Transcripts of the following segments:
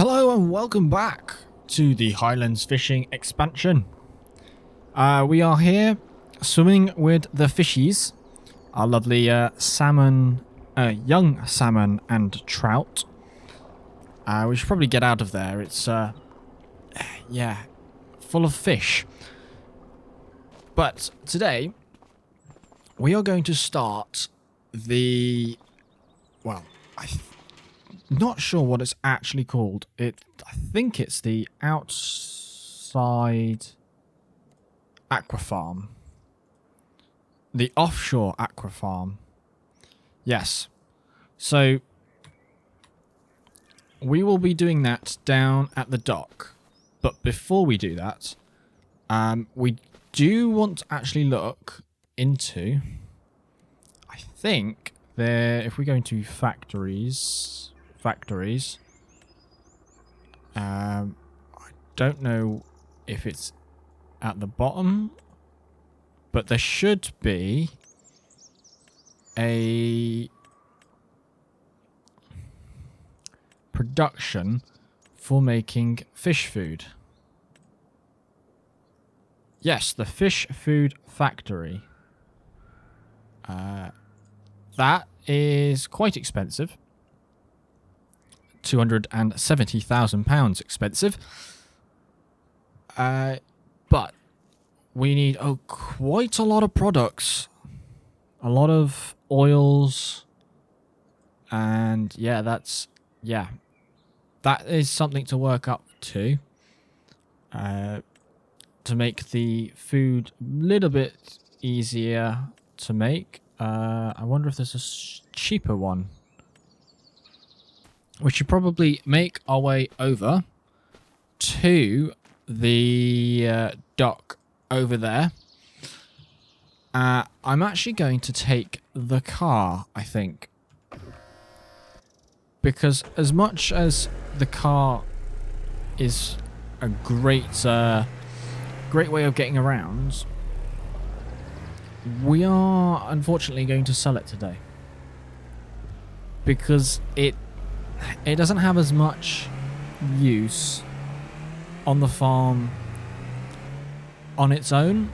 Hello and welcome back to the Highlands fishing expansion. We are here swimming with the fishies, our lovely salmon, young salmon and trout. We should probably get out of there. It's, yeah, full of fish. But today, we are going to start the, well, not sure what it's actually called. I think it's the outside aqua farm. The offshore aqua farm. Yes. So we will be doing that down at the dock. But before we do that, we do want to actually look into, I think there, if we go into factories, I don't know if it's at the bottom, but there should be a production for making fish food. Yes, the fish food factory. That is quite expensive. £270,000 expensive. But we need quite a lot of products. A lot of oils. And yeah, that is something to work up to make the food a little bit easier to make. I wonder if there's a cheaper one. We should probably make our way over to the dock over there. I'm actually going to take the car, I think. Because as much as the car is a great way of getting around, we are unfortunately going to sell it today. Because it doesn't have as much use on the farm on its own,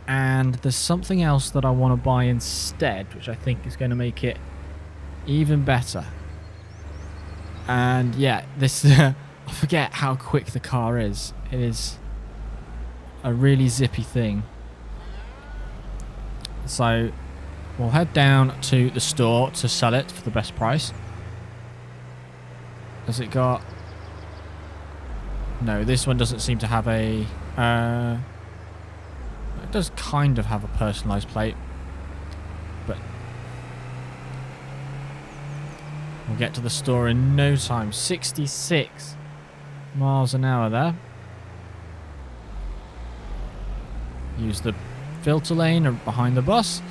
and there's something else that I want to buy instead, which I think is going to make it even better. And yeah, this I forget how quick the car is. It is a really zippy thing. So we'll head down to the store to sell it for the best price. Has it got... No, this one doesn't seem to have a... it does kind of have a personalised plate. But... we'll get to the store in no time. 66 miles an hour there. Use the filter lane behind the bus.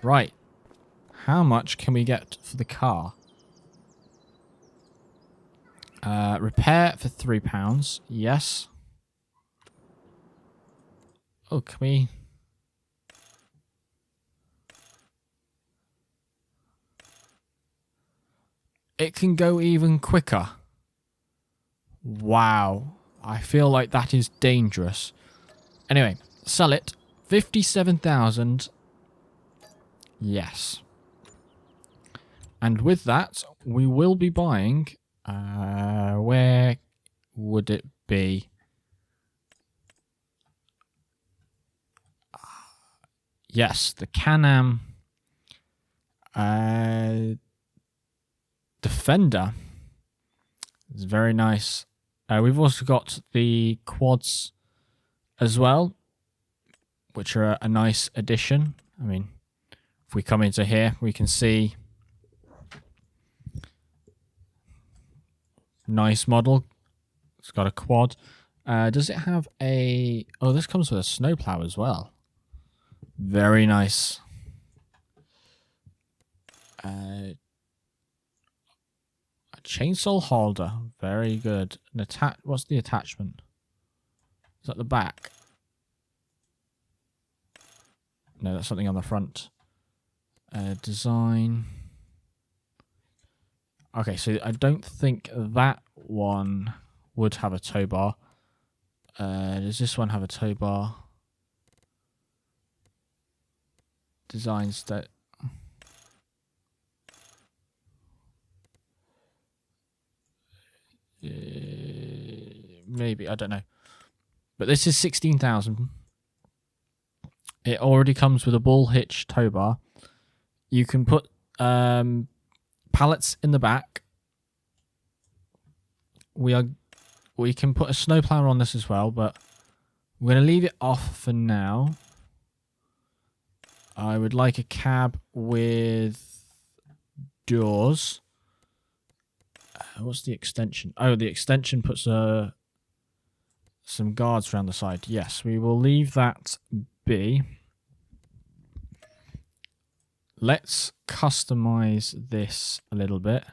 Right. How much can we get for the car? Repair for £3. Yes. Oh, can we... It can go even quicker. Wow. I feel like that is dangerous. Anyway, sell it. 57,000. Yes. And with that, we will be buying... where would it be? Yes, the Can-Am Defender. It's very nice. We've also got the quads as well, which are a nice addition. I mean, if we come into here, we can see nice model. It's got a quad. Does it have a... Oh, this comes with a snowplow as well. Very nice. A chainsaw holder. Very good. What's the attachment? Is that the back? No, that's something on the front. Design. Okay, so I don't think that one would have a tow bar. Does this one have a tow bar? Designs that... maybe, I don't know. But this is 16,000. It already comes with a ball hitch tow bar. You can put pallets in the back. We can put a snowplower on this as well, but we're going to leave it off for now. I would like a cab with doors. What's the extension? Oh, the extension puts some guards around the side. Yes, we will leave that be. Let's customize this a little bit.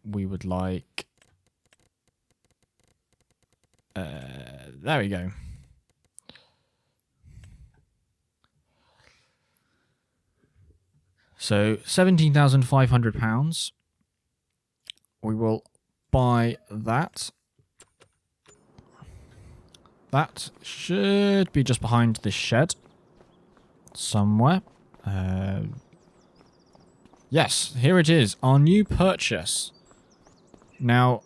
We would like... there we go. So, £17,500. We will buy that. That should be just behind this shed. Somewhere. Yes, here it is. Our new purchase. Now,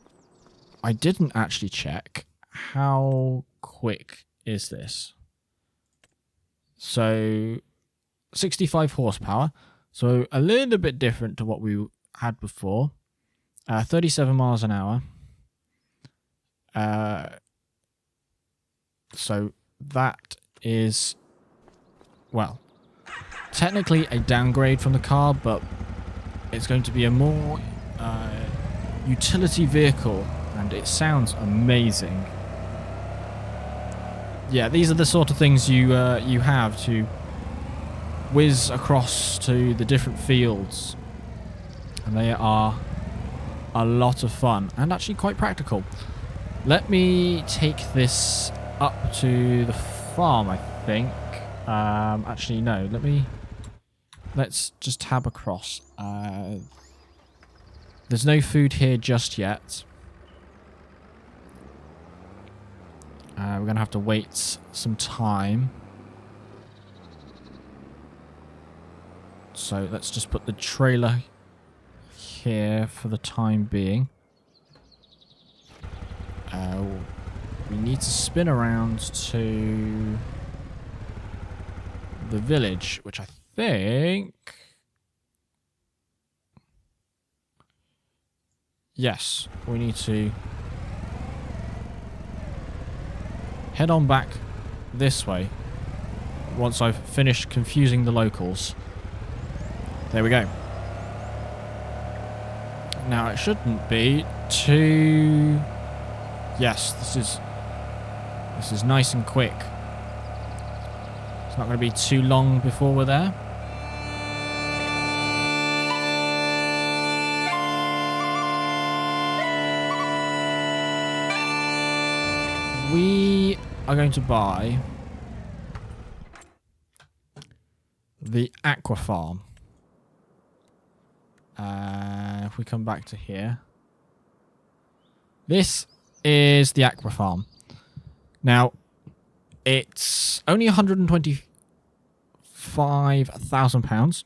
I didn't actually check. How quick is this? So, 65 horsepower. So, a little bit different to what we had before. 37 miles an hour. So, that is, well, technically a downgrade from the car, but it's going to be a more utility vehicle, and it sounds amazing. Yeah, these are the sort of things you have to whiz across to the different fields, and they are a lot of fun and actually quite practical. Let me take this up to the farm, I think. Actually, no, let's just tab across. There's no food here just yet. We're going to have to wait some time. So let's just put the trailer here for the time being. We need to spin around to the village, which I think... Yes, we need to head on back this way once I've finished confusing the locals. There we go. Now, it shouldn't be too... Yes, this is nice and quick. It's not going to be too long before we're there. We are going to buy the aqua farm. If we come back to here. This is the aqua farm. Now, it's only £125,000.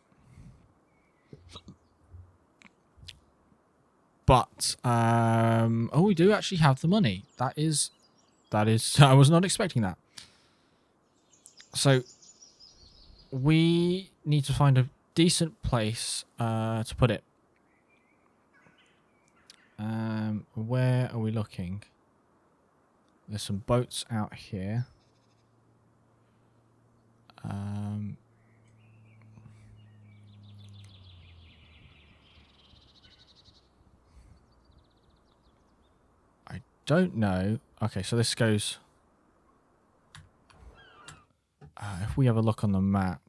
But, oh, we do actually have the money. That is, I was not expecting that. So, we need to find a decent place to put it. Where are we looking? There's some boats out here. I don't know. Okay, so this goes... if we have a look on the map.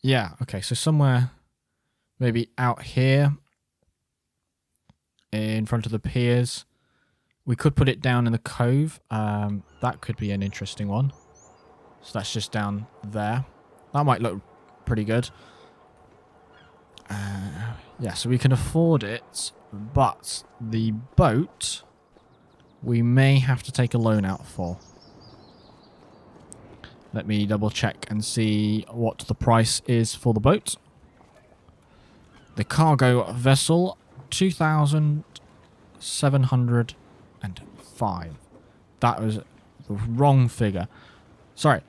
Yeah, okay, so somewhere maybe out here in front of the piers. We could put it down in the cove. That could be an interesting one. So that's just down there. That might look pretty good. Yeah, so we can afford it, but the boat we may have to take a loan out for. Let me double check and see what the price is for the boat. The cargo vessel, 2,705. That was the wrong figure. Sorry.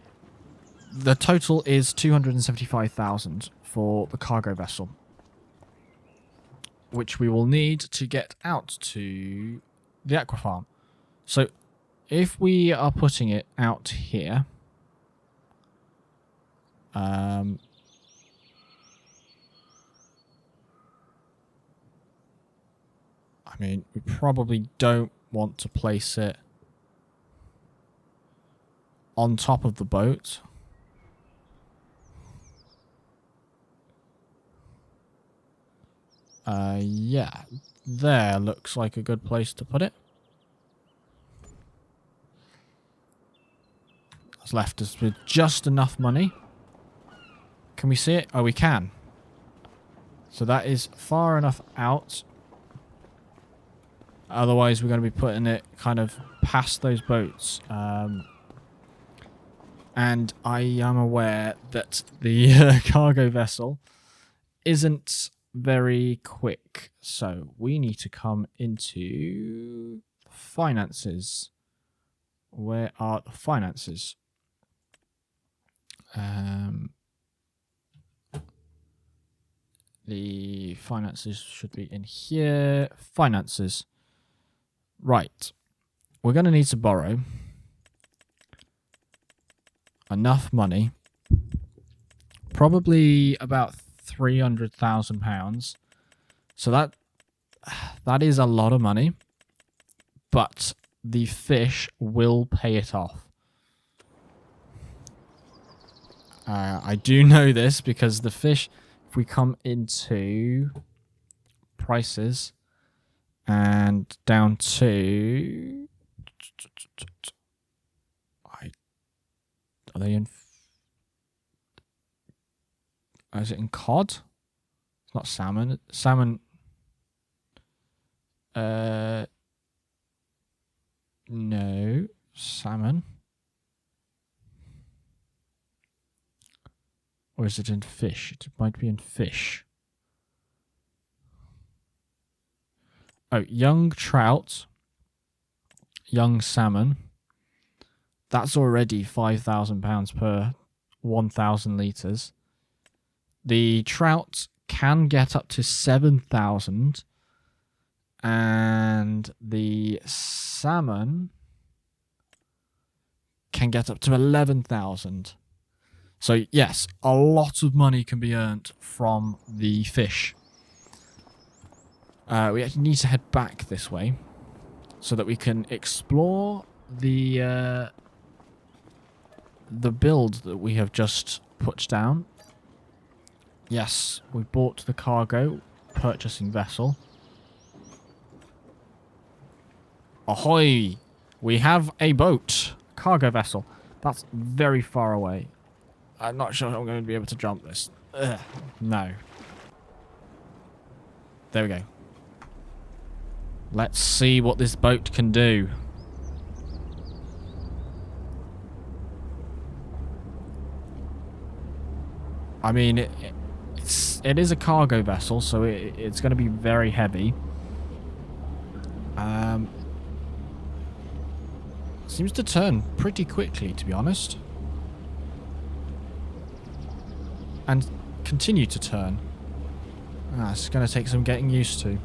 The total is 275,000 for the cargo vessel, which we will need to get out to the aqua farm. So if we are putting it out here, I mean, we probably don't want to place it on top of the boat. Yeah, there looks like a good place to put it. That's left us with just enough money. Can we see it? Oh, we can. So that is far enough out. Otherwise, we're going to be putting it kind of past those boats. And I am aware that the cargo vessel isn't very quick. So we need to come into finances. Where are the finances? The finances should be in here. Finances. Right. We're going to need to borrow enough money. Probably about £300,000. So that is a lot of money. But the fish will pay it off. I do know this because the fish, if we come into prices and down to... Are they in... Is it in cod? It's not salmon. Salmon... No. Salmon. Or is it in fish? It might be in fish. Oh, young trout. Young salmon. That's already £5,000 per 1,000 litres. The trout can get up to 7,000. And the salmon can get up to 11,000. So, yes, a lot of money can be earned from the fish. We actually need to head back this way so that we can explore the build that we have just put down. Yes, we bought the cargo purchasing vessel. Ahoy! We have a boat. Cargo vessel. That's very far away. I'm not sure I'm going to be able to jump this. Ugh, no. There we go. Let's see what this boat can do. I mean, it is a cargo vessel, so it's going to be very heavy. Seems to turn pretty quickly, to be honest. And continue to turn. It's going to take some getting used to.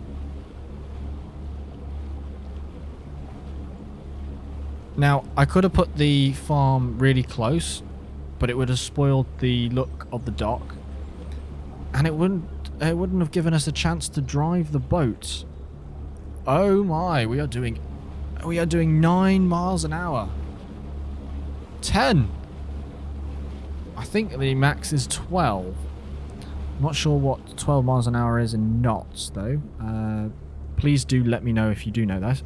Now, I could have put the farm really close, but it would have spoiled the look of the dock. And it wouldn't have given us a chance to drive the boat. Oh my, we are doing 9 miles an hour. 10. I think the max is 12. I'm not sure what 12 miles an hour is in knots, though. Please do let me know if you do know that.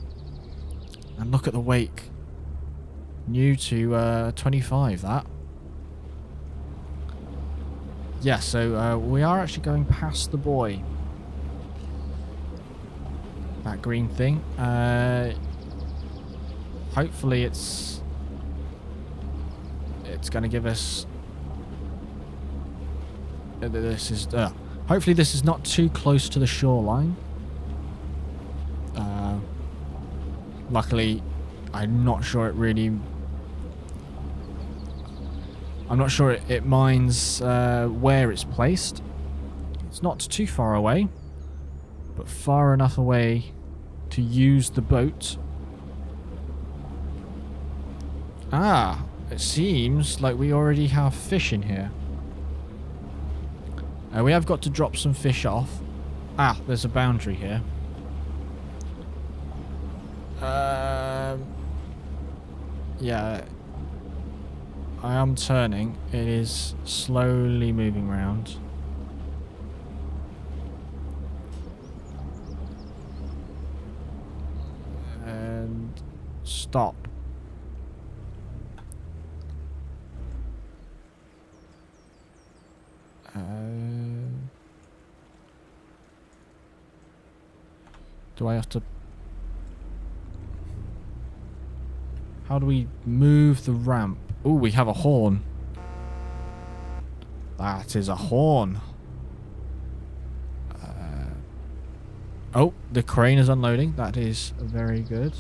And look at the wake. New to 25, that. Yeah, so we are actually going past the buoy. That green thing. Hopefully it's going to give us... hopefully this is not too close to the shoreline. Luckily, I'm not sure it really... I'm not sure it minds where it's placed. It's not too far away, but far enough away to use the boat. Ah, it seems like we already have fish in here. We have got to drop some fish off. Ah, there's a boundary here. Yeah. I am turning. It is slowly moving round. And stop. Do I have to... How do we move the ramp? Oh, we have a horn. That is a horn. Oh, the crane is unloading. That is very good.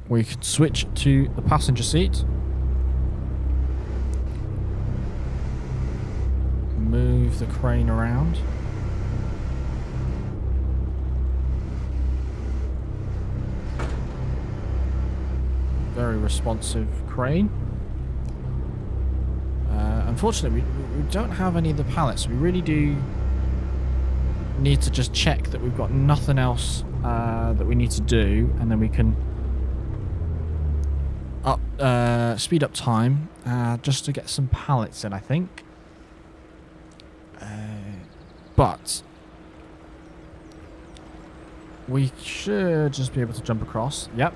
We can switch to the passenger seat. Move the crane around. Very responsive crane. Unfortunately, we don't have any of the pallets. We really do need to just check that we've got nothing else that we need to do, and then we can speed up time just to get some pallets in, I think. But we should just be able to jump across. Yep.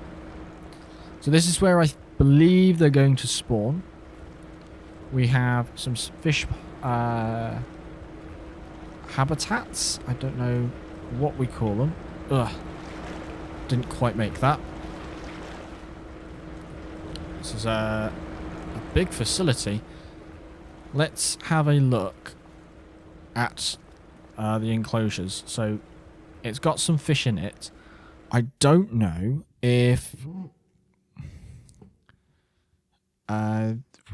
So this is where I believe they're going to spawn. We have some fish habitats. I don't know what we call them. Ugh. Didn't quite make that. This is a big facility. Let's have a look at the enclosures. So it's got some fish in it. I don't know if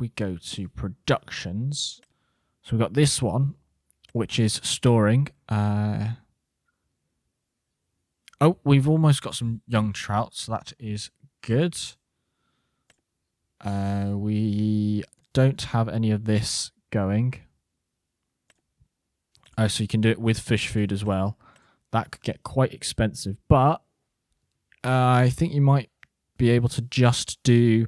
we go to productions. So we've got this one, which is storing. Oh, we've almost got some young trout, so that is good. We don't have any of this going. Oh, so you can do it with fish food as well. That could get quite expensive, but I think you might be able to just do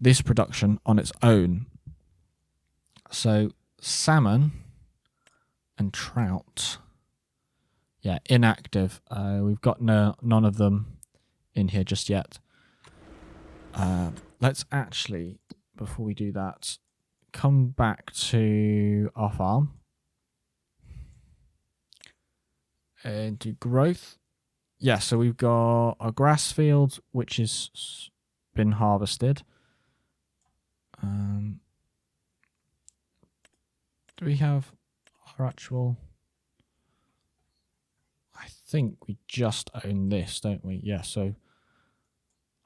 this production on its own. So salmon and trout. Yeah, inactive. We've got none of them in here just yet. Let's actually, before we do that, come back to our farm. And do growth. Yeah, so we've got a grass field, which has been harvested. Do we have our actual... I think we just own this, don't we? Yeah, so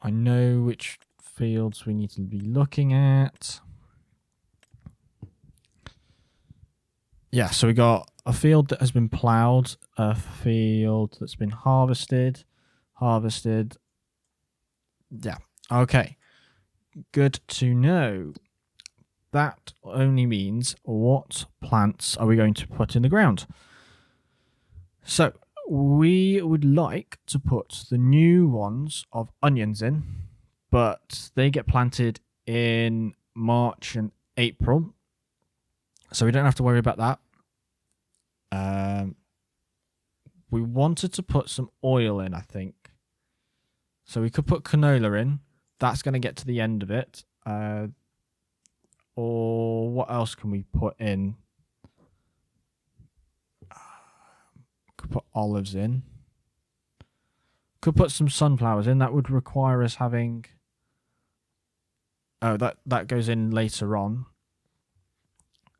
I know which fields we need to be looking at. Yeah, so we got a field that has been ploughed, a field that's been harvested. Yeah, okay. Good to know. That only means what plants are we going to put in the ground? So we would like to put the new ones of onions in, but they get planted in March and April, so we don't have to worry about that. We wanted to put some oil in, I think. So we could put canola in. That's going to get to the end of it. Or what else can we put in? Could put olives in. Could put some sunflowers in. That would require us having... Oh, that goes in later on.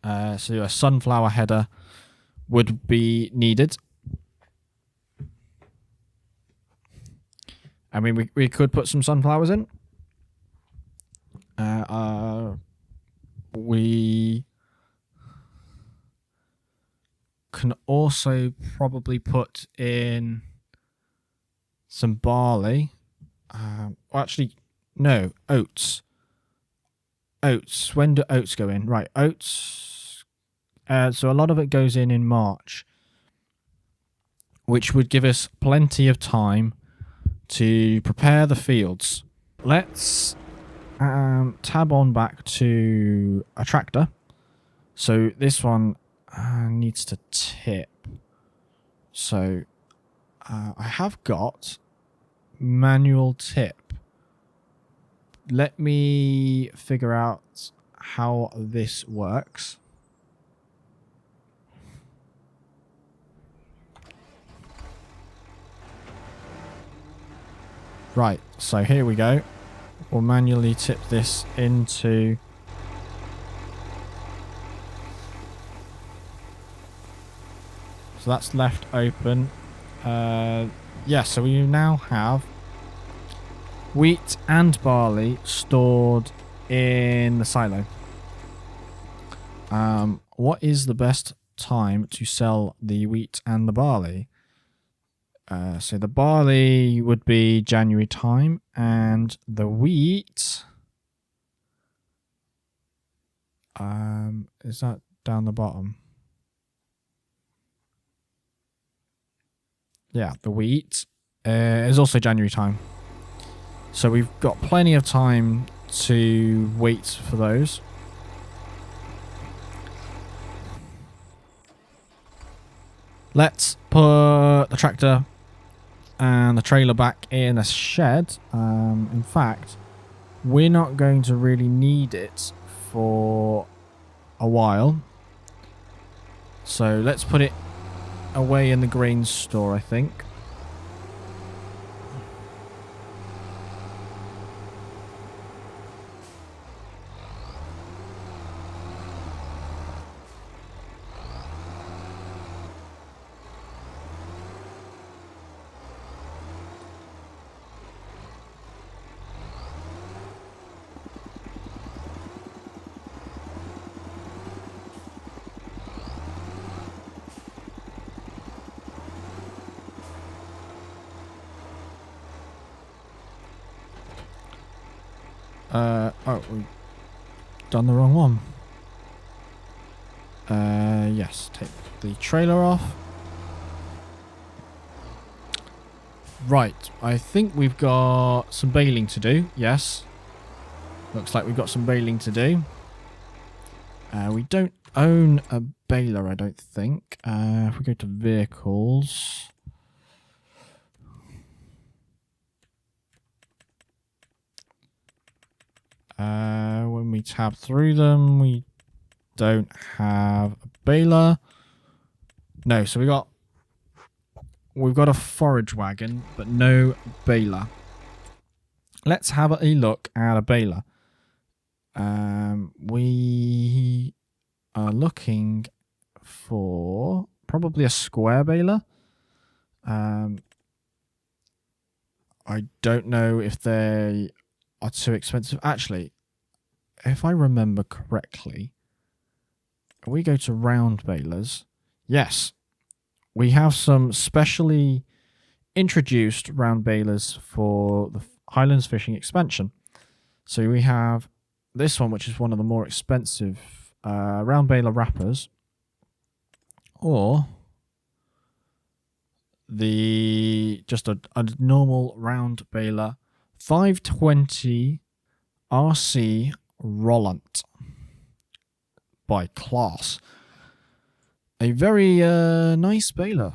So a sunflower header would be needed. I mean, we could put some sunflowers in. We can also probably put in some barley. Well, actually, no, oats. Oats. When do oats go in? Right, oats. So a lot of it goes in March, which would give us plenty of time to prepare the fields. Let's tab on back to a tractor. So this one needs to tip. So I have got manual tip. Let me figure out how this works. Right, so here we go. We'll manually tip this into... So that's left open. Yeah, so we now have wheat and barley stored in the silo. What is the best time to sell the wheat and the barley? So the barley would be January time, and the wheat... is that down the bottom? Yeah, the wheat is also January time. So we've got plenty of time to wait for those. Let's put the tractor and the trailer back in a shed. In fact, we're not going to really need it for a while. So let's put it away in the grain store, I think. Oh, we've done the wrong one. Yes, take the trailer off. Right, I think we've got some baling to do, yes. Looks like we've got some baling to do. We don't own a baler, I don't think. If we go to vehicles... when we tab through them, we don't have a baler. No, so we've got a forage wagon, but no baler. Let's have a look at a baler. We are looking for probably a square baler. I don't know if they are too expensive. Actually, if I remember correctly, we go to round balers. Yes, we have some specially introduced round balers for the Highlands fishing expansion. So we have this one, which is one of the more expensive round baler wrappers, or just a normal round baler 520 RC Rollant by Class. A very nice baler.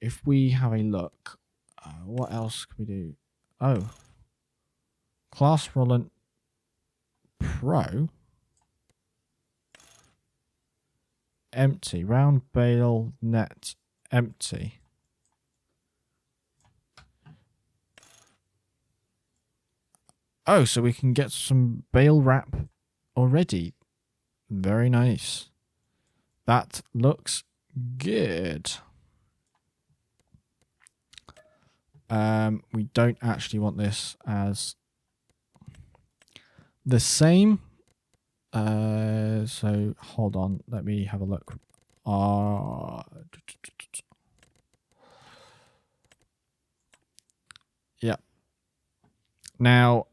If we have a look, what else can we do? Oh, Class Rollant Pro. Empty. Round bale net empty. Oh, so we can get some bale wrap already. Very nice. That looks good. We don't actually want this as the same. So hold on, let me have a look. Yeah. Now,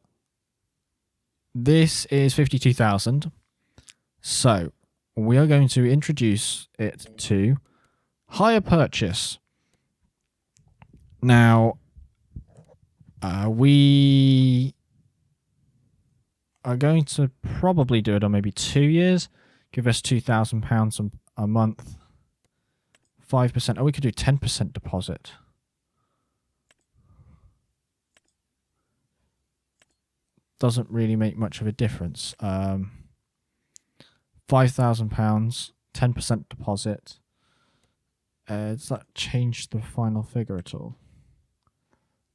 this is 52,000. So we are going to introduce it to hire purchase. Now, we are going to probably do it on maybe 2 years. Give us £2,000 a month. 5%. Oh, we could do 10% deposit. Doesn't really make much of a difference. £5,000, 10% deposit. Does that change the final figure at all?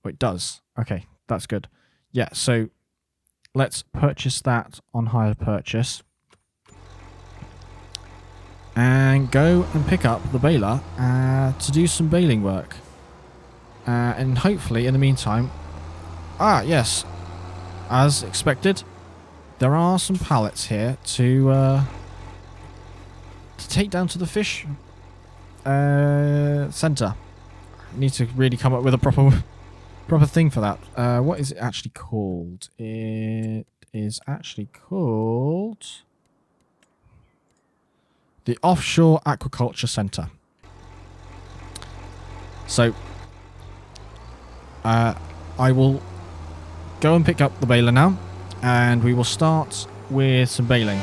Oh, it does. Okay, that's good. Yeah, so let's purchase that on hire purchase. And go and pick up the baler to do some baling work. And hopefully, in the meantime... yes. As expected, there are some pallets here to take down to the fish centre. Need to really come up with a proper thing for that. What is it actually called? It is actually called the Offshore Aquaculture Centre. So I will go and pick up the baler now, and we will start with some baling.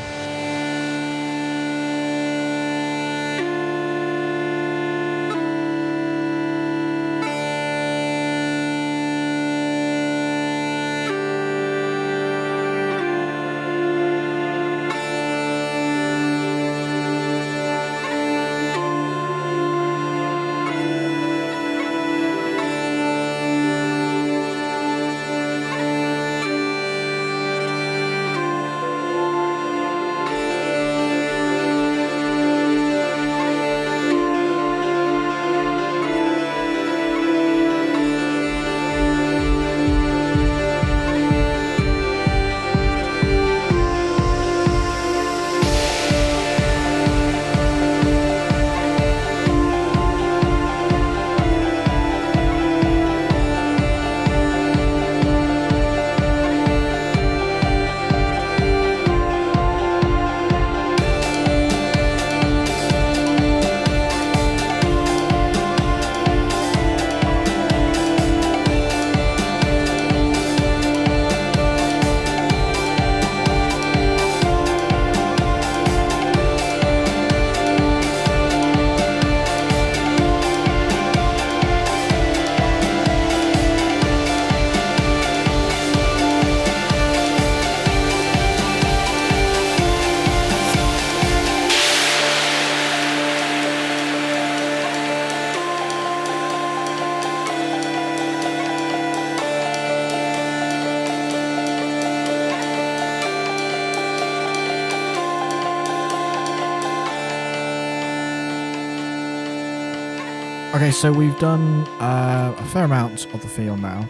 Okay, so we've done a fair amount of the field now.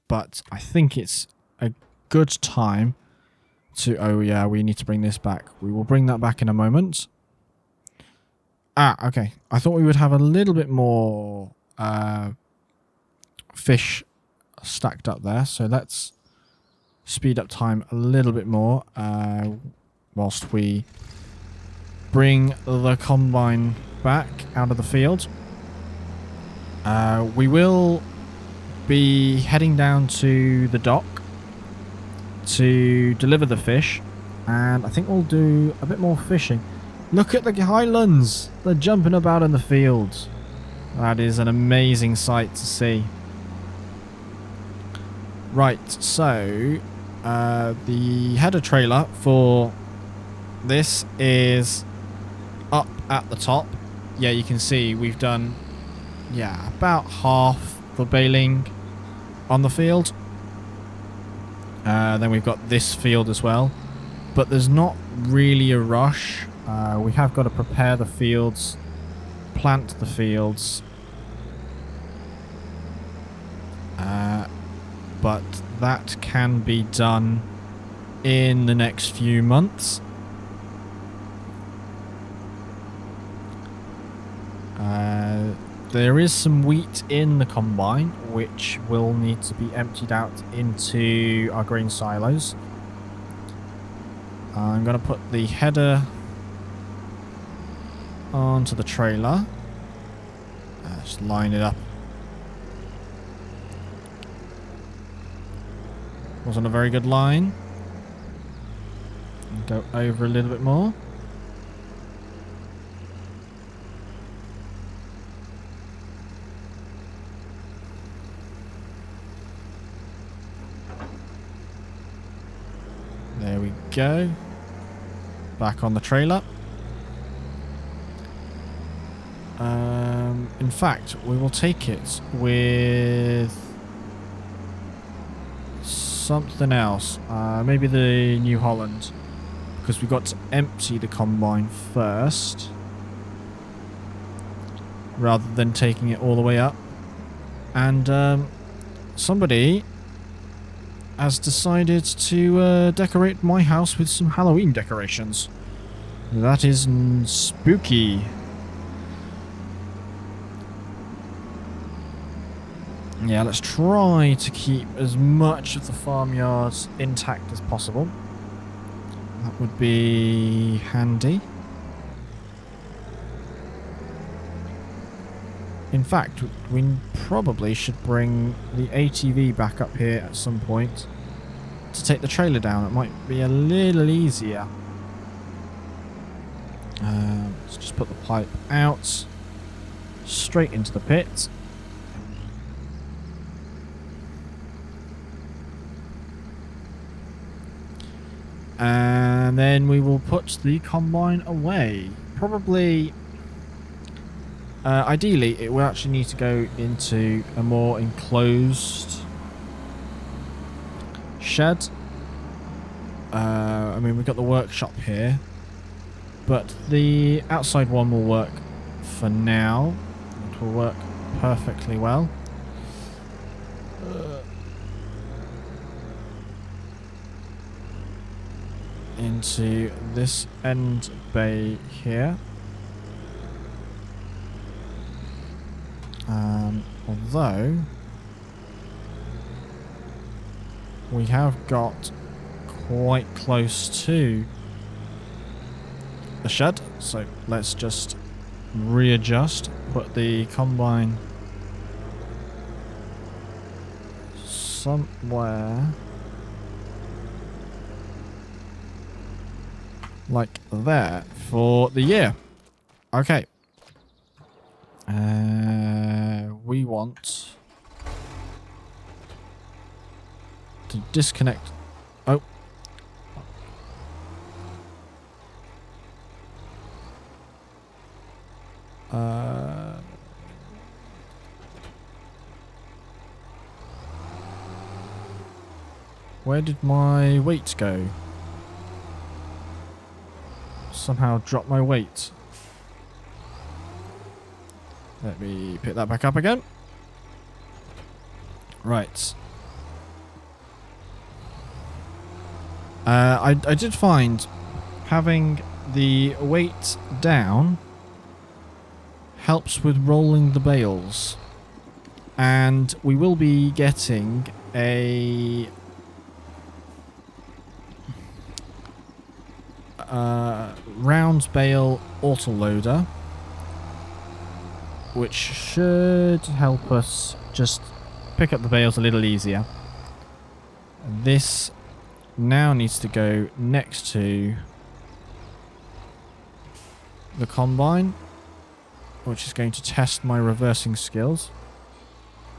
But I think it's a good time to... Oh, yeah, we need to bring this back. We will bring that back in a moment. Okay. I thought we would have a little bit more fish stacked up there. So let's speed up time a little bit more whilst we bring the combine back out of the field. We will be heading down to the dock to deliver the fish, and I think we'll do a bit more fishing. Look at the Highlands! They're jumping about in the fields. That is an amazing sight to see. Right, so The header trailer for this is up at the top. Yeah, you can see we've done, yeah, about half the baling on the field. Then we've got this field as well. But there's not really a rush. We have got to prepare the fields, plant the fields. But that can be done in the next few months. There is some wheat in the combine, which will need to be emptied out into our grain silos. I'm going to put the header onto the trailer. Just line it up. Wasn't a very good line. Go over a little bit more. There we go. Back on the trailer. In fact, we will take it with something else. Maybe the New Holland. Because we've got to empty the combine first. Rather than taking it all the way up. And somebody has decided to decorate my house with some Halloween decorations. That is spooky. Yeah, let's try to keep as much of the farmyards intact as possible. That would be handy. In fact, we probably should bring the ATV back up here at some point to take the trailer down. It might be a little easier. Let's just put the pipe out, straight into the pit. And then we will put the combine away. Probably... ideally, it will actually need to go into a more enclosed shed. I mean, we've got the workshop here, but the outside one will work for now. It will work perfectly well. Into this end bay here. Although we have got quite close to the shed, so let's just readjust, put the combine somewhere like there for the year. Okay. We want to disconnect. Oh. Where did my weight go? Somehow dropped my weight. Let me pick that back up again. Right. I did find having the weight down helps with rolling the bales. And we will be getting a round bale autoloader, which should help us just pick up the bales a little easier. This now needs to go next to the combine, which is going to test my reversing skills.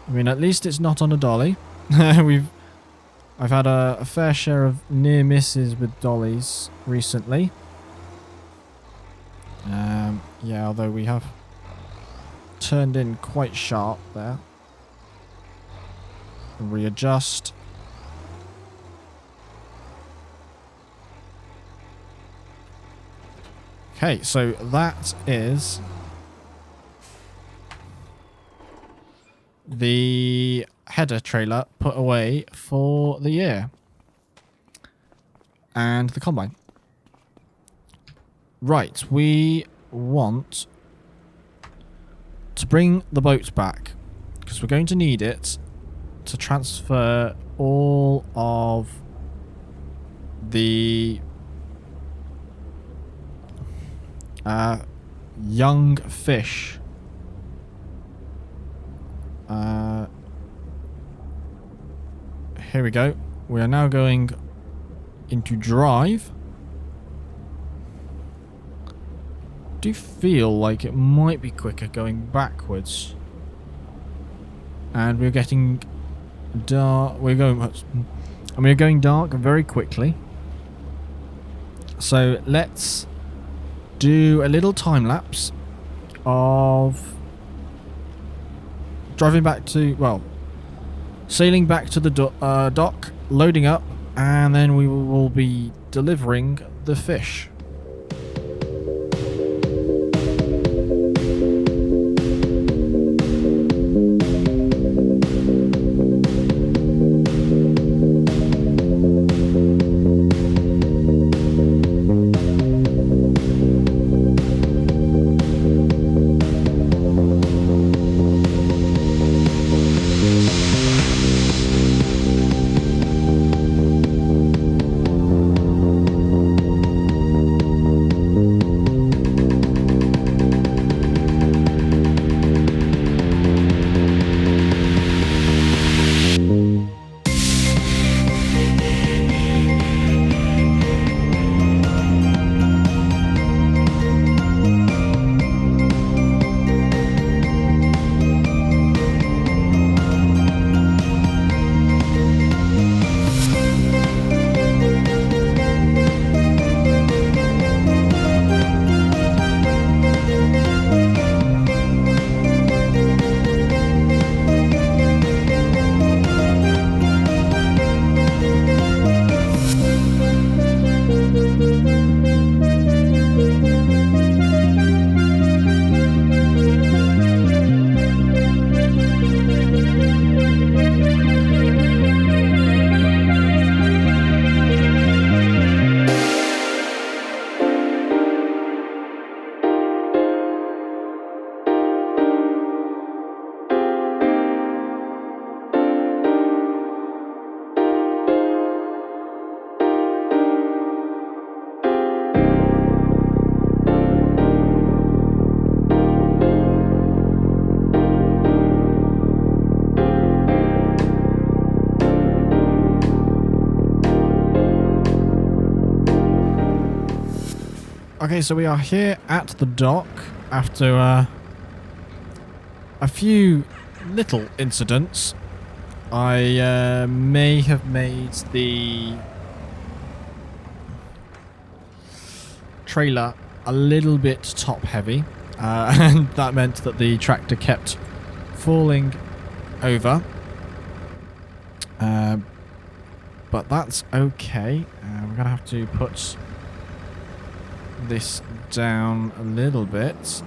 I mean, at least it's not on a dolly. I've had a fair share of near misses with dollies recently. Yeah, although we have turned in quite sharp there. Readjust. Okay, so that is the header trailer put away for the year. And the combine. Right, we want to bring the boat back because we're going to need it to transfer all of the young fish. Here we go. We are now going into drive. Do feel like it might be quicker going backwards. And we're getting dark. We're going dark very quickly. So let's do a little time lapse of driving back to, well, sailing back to the dock, loading up, and then we will be delivering the fish. Okay, so we are here at the dock after a few little incidents. I may have made the trailer a little bit top heavy, and that meant that the tractor kept falling over. But that's okay. We're gonna have to put this down a little bit.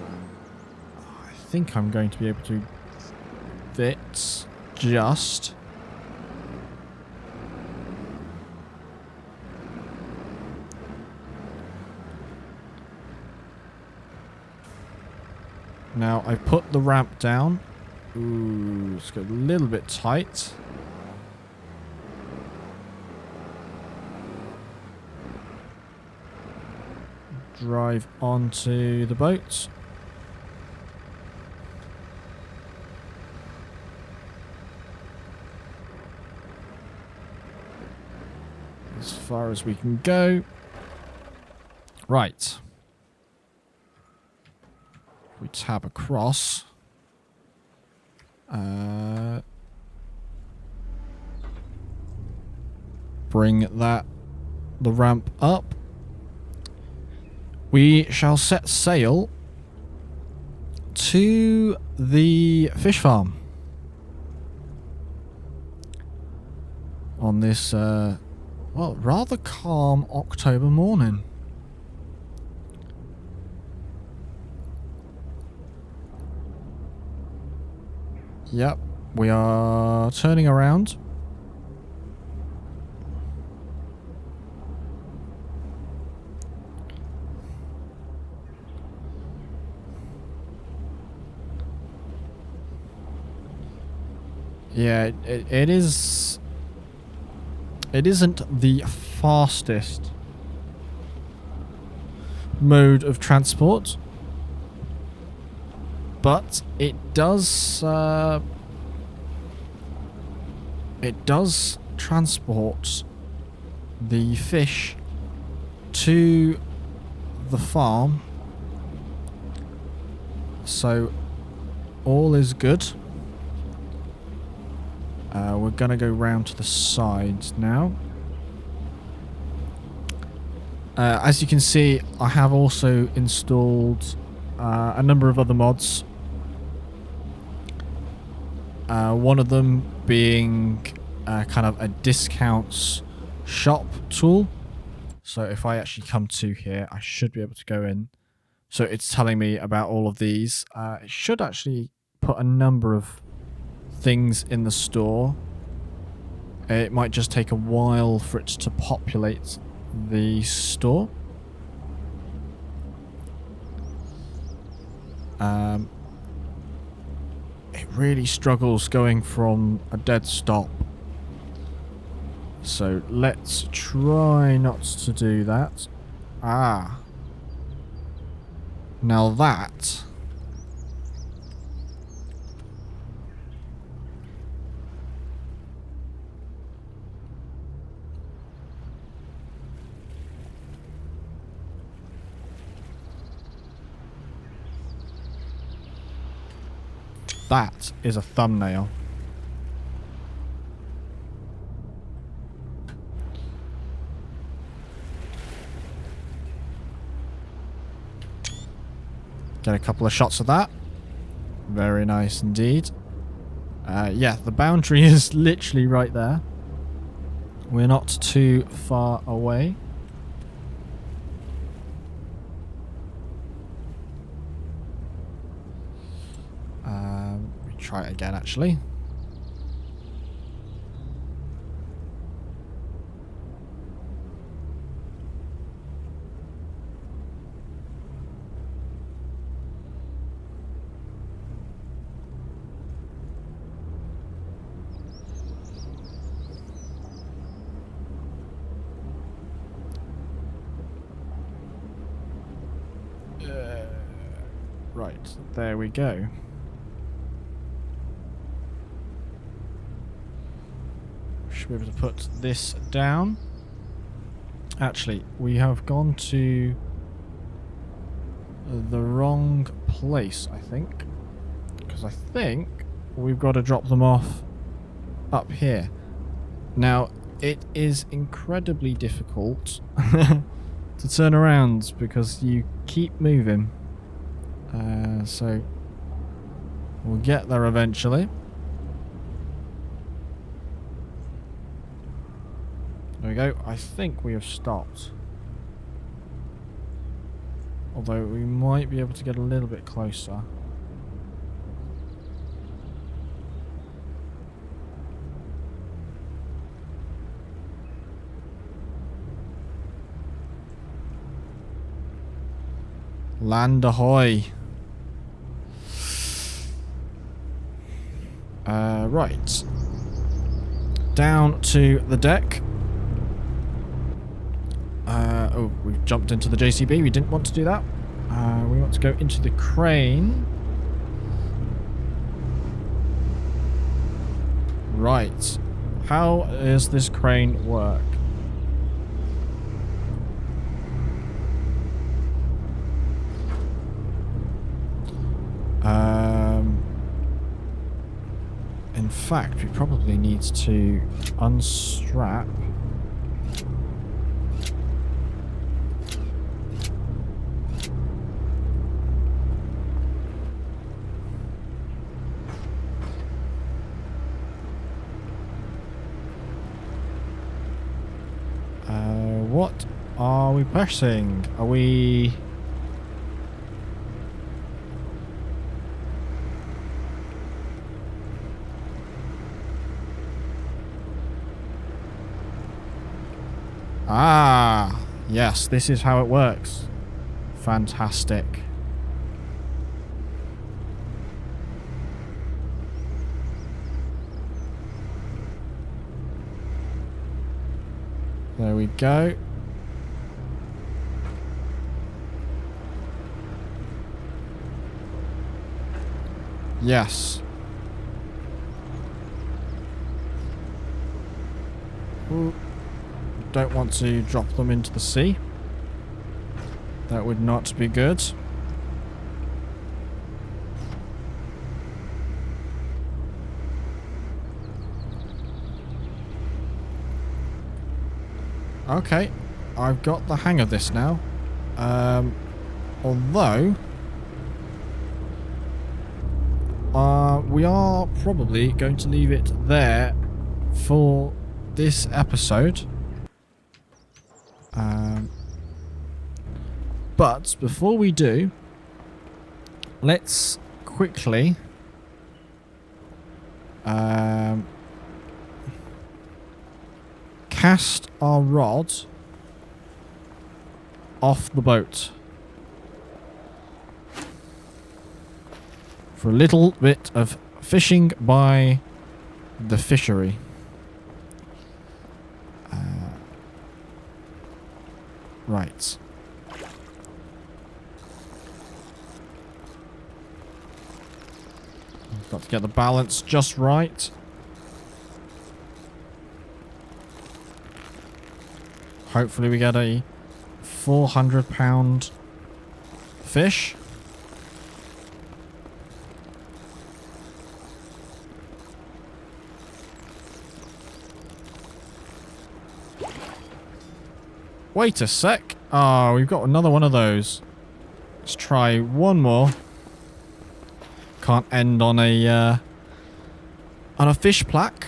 I think I'm going to be able to fit just. Now I've put the ramp down. Ooh, it's got a little bit tight. Drive onto the boat. As far as we can go. Right. We tab across. bring the ramp up. We shall set sail to the fish farm on this, well, rather calm October morning. Yep, we are turning around. Yeah, it is. It isn't the fastest mode of transport, but it does transport the fish to the farm, so all is good. We're gonna go round to the sides now. As you can see, I have also installed a number of other mods. One of them being kind of a discounts shop tool. So if I actually come to here, I should be able to go in. So it's telling me about all of these. It should actually put a number of things in the store. It might just take a while for it to populate the store. It really struggles going from a dead stop. So let's try not to do that. Ah. Now that... that is a thumbnail. Get a couple of shots of that. Very nice indeed. Yeah, the boundary is literally right there. We're not too far away. Try it again, actually. Right, there we go. Should be able to put this down. Actually, we have gone to the wrong place, I think. Because I think we've got to drop them off up here. Now, it is incredibly difficult to turn around because you keep moving. So we'll get there eventually. There we go. I think we have stopped. Although we might be able to get a little bit closer. Land ahoy. Right. Down to the deck. Oh, we've jumped into the JCB. We didn't want to do that. We want to go into the crane. Right. How does this crane work? In fact, we probably need to unstrap What are we pressing? Are we... Ah, yes, this is how it works. Fantastic. There we go. Yes. Ooh. Don't want to drop them into the sea. That would not be good. Okay, I've got the hang of this now. Although... we are probably going to leave it there for this episode. But before we do, let's quickly cast our rod off the boat for a little bit of fishing by the fishery. Right. Got to get the balance just right. Hopefully we get a 400-pound fish. Wait a sec. Oh, we've got another one of those. Let's try one more. Can't end on a fish plaque.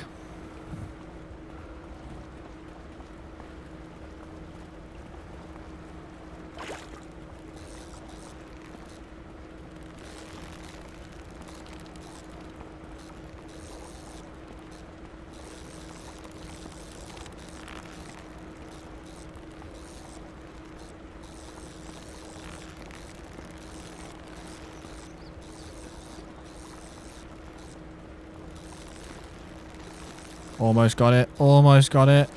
Almost got it. Almost got it.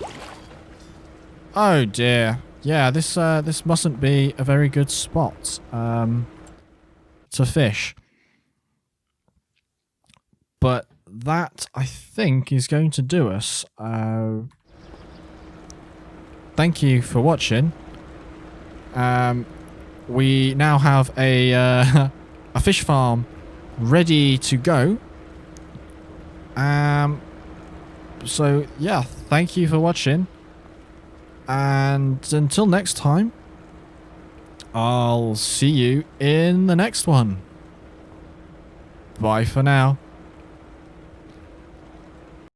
Oh dear. Yeah, this mustn't be a very good spot to fish. But that, I think, is going to do us. Thank you for watching. We now have a a fish farm ready to go. So, yeah, thank you for watching. And until next time, I'll see you in the next one. Bye for now.